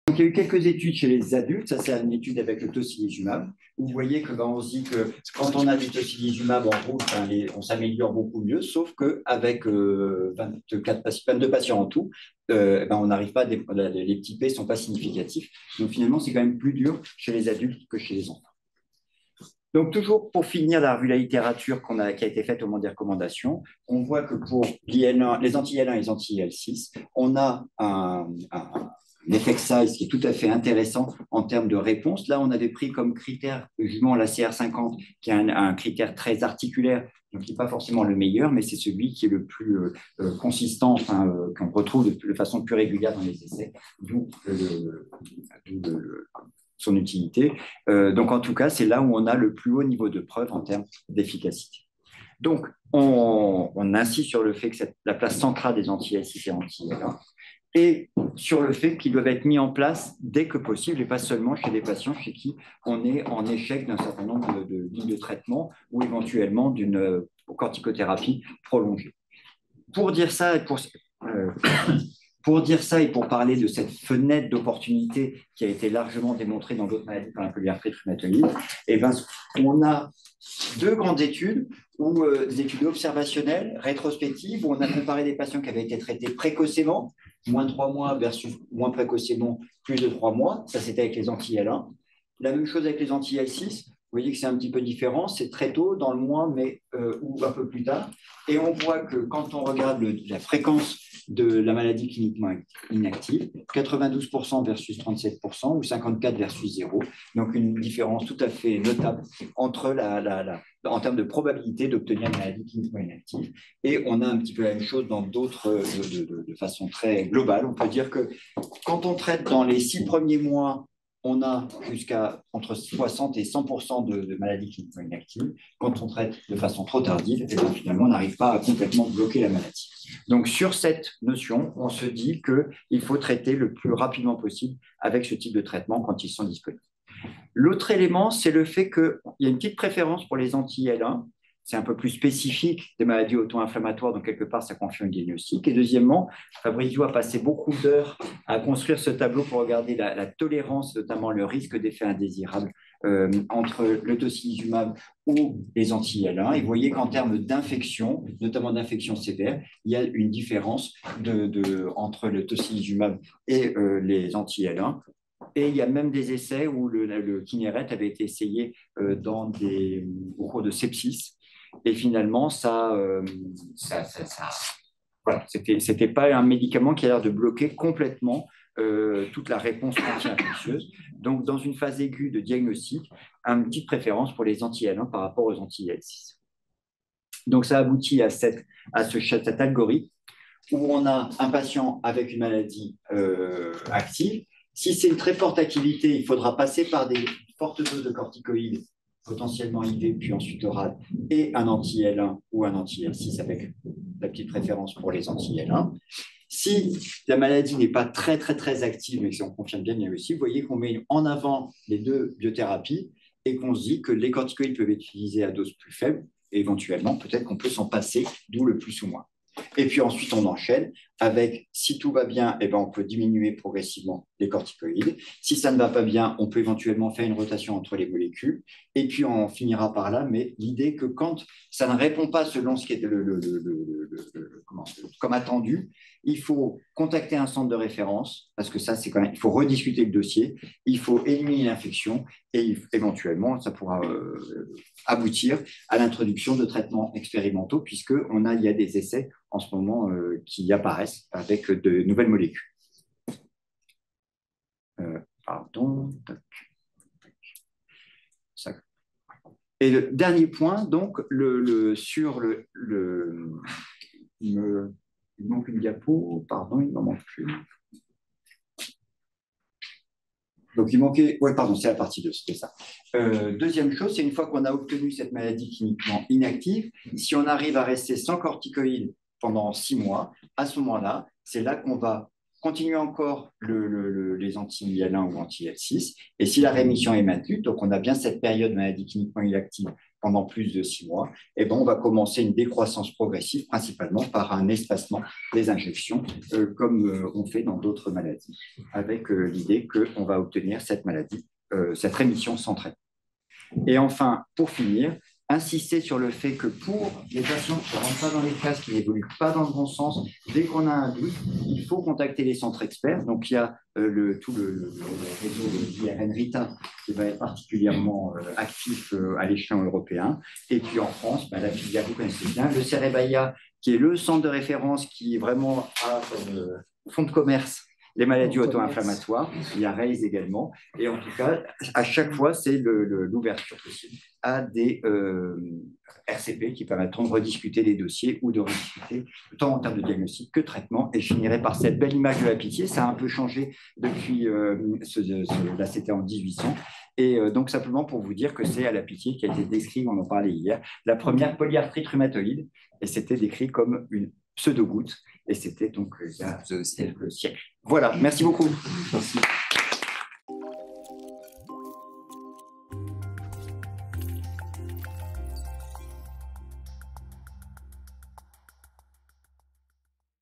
Donc, il y a eu quelques études chez les adultes, ça c'est une étude avec le tocilizumab, où vous voyez que on se dit que quand on a du tocilizumab en rouge, on s'améliore beaucoup mieux, sauf qu'avec 22 patients en tout, on n'arrive pas, les petits P ne sont pas significatifs. Donc finalement, c'est quand même plus dur chez les adultes que chez les enfants. Donc, toujours pour finir la revue de la littérature qui a été faite au moment des recommandations, on voit que pour les anti-IL1 et les anti-IL6, on a un effect size qui est tout à fait intéressant en termes de réponse. Là, on avait pris comme critère jument la CR50, qui est un critère très articulaire, donc qui n'est pas forcément le meilleur, mais c'est celui qui est le plus consistant, qu'on retrouve de façon plus régulière dans les essais, d'où son utilité. Donc, en tout cas, c'est là où on a le plus haut niveau de preuve en termes d'efficacité. Donc, on insiste sur le fait que la place centrale des anti-S6 et anti-L1 et sur le fait qu'ils doivent être mis en place dès que possible et pas seulement chez des patients chez qui on est en échec d'un certain nombre de lignes de traitement ou éventuellement d'une corticothérapie prolongée. Pour dire ça et pour parler de cette fenêtre d'opportunité qui a été largement démontrée dans d'autres maladies comme la polyarthrite rhumatoïde, on a deux grandes études, des études observationnelles, rétrospectives, où on a comparé des patients qui avaient été traités précocement, moins de 3 mois versus moins précocement, plus de 3 mois. Ça, c'était avec les anti-L1. La même chose avec les anti-L6. Vous voyez que c'est un petit peu différent, c'est très tôt, dans le mois, mais ou un peu plus tard. Et on voit que quand on regarde la fréquence de la maladie cliniquement inactive, 92% versus 37% ou 54 versus 0. Donc une différence tout à fait notable entre en termes de probabilité d'obtenir une maladie cliniquement inactive. Et on a un petit peu la même chose dans d'autres, de façon très globale. On peut dire que quand on traite dans les 6 premiers mois, on a jusqu'à entre 60 et 100% de maladies cliniquement inactives. Quand on traite de façon trop tardive, finalement, on n'arrive pas à complètement bloquer la maladie. Donc, sur cette notion, on se dit qu'il faut traiter le plus rapidement possible avec ce type de traitement quand ils sont disponibles. L'autre élément, c'est le fait qu'il y a une petite préférence pour les anti-IL1. C'est un peu plus spécifique des maladies auto-inflammatoires, donc quelque part, ça confirme le diagnostic. Et deuxièmement, Fabrizio a passé beaucoup d'heures à construire ce tableau pour regarder la tolérance, notamment le risque d'effet indésirable entre le tocilizumab ou les anti-IL1. Et vous voyez qu'en termes d'infection, notamment d'infection sévère, il y a une différence entre le tocilizumab et les anti-IL1. Et il y a même des essais où le Kineret avait été essayé au cours de sepsis. Et finalement, voilà, c'était pas un médicament qui a l'air de bloquer complètement toute la réponse anti-infectieuse. Donc, dans une phase aiguë de diagnostic, une petite préférence pour les anti-L1 par rapport aux anti-L6. Donc, ça aboutit à cet algorithme où on a un patient avec une maladie active. Si c'est une très forte activité, il faudra passer par des fortes doses de corticoïdes, potentiellement IV, puis ensuite oral, et un anti-L1 ou un anti-L6 avec la petite préférence pour les anti-L1. Si la maladie n'est pas très, très, très active, mais si on confirme bien aussi, vous voyez qu'on met en avant les deux biothérapies et qu'on se dit que les corticoïdes peuvent être utilisés à dose plus faible, et éventuellement, peut-être qu'on peut s'en passer, d'où le plus ou moins. Et puis ensuite, on enchaîne avec, si tout va bien, on peut diminuer progressivement les corticoïdes. Si ça ne va pas bien, on peut éventuellement faire une rotation entre les molécules. Et puis, on finira par là. Mais l'idée que quand ça ne répond pas selon ce qui est comme attendu, il faut contacter un centre de référence, parce que ça, c'est quand même, il faut rediscuter le dossier, il faut éliminer l'infection et éventuellement, ça pourra aboutir à l'introduction de traitements expérimentaux, il y a des essais en ce moment qui apparaissent avec de nouvelles molécules. Pardon. Ça. Et le dernier point, donc, il manque une diapo, pardon, il n'en manque plus. Donc, il manquait, oui, pardon, c'est la partie 2, c'était ça. Deuxième chose, c'est une fois qu'on a obtenu cette maladie cliniquement inactive, si on arrive à rester sans corticoïdes pendant 6 mois, à ce moment-là, c'est là qu'on va continuer encore les anti-IL1 ou anti-IL6. Et si la rémission est maintenue, donc on a bien cette période de maladie cliniquement inactive pendant plus de 6 mois, et ben on va commencer une décroissance progressive, principalement par un espacement des injections, comme on fait dans d'autres maladies, avec l'idée qu'on va obtenir cette maladie, cette rémission sans traitement. Et enfin, pour finir, insister sur le fait que pour les patients qui ne rentrent pas dans les cases, qui n'évoluent pas dans le bon sens, dès qu'on a un doute, il faut contacter les centres experts. Donc, il y a tout le réseau d'IRN-RITA qui va être particulièrement actif à l'échelon européen. Et puis en France, la filière, vous connaissez bien, le Cerebaya, qui est le centre de référence qui vraiment a comme fonds de commerce les maladies auto-inflammatoires, il y a RAISE également, et en tout cas, à chaque fois, c'est l'ouverture possible à des RCP qui permettront de rediscuter les dossiers ou de rediscuter tant en termes de diagnostic que de traitement. Et je finirai par cette belle image de la pitié, ça a un peu changé depuis là c'était en 1800, et donc simplement pour vous dire que c'est à la pitié qui a été décrit, on en parlait hier, la première polyarthrite rhumatoïde, et c'était décrit comme une pseudo-goutte, et c'était donc il y a quelques siècles. Voilà, merci beaucoup. Merci.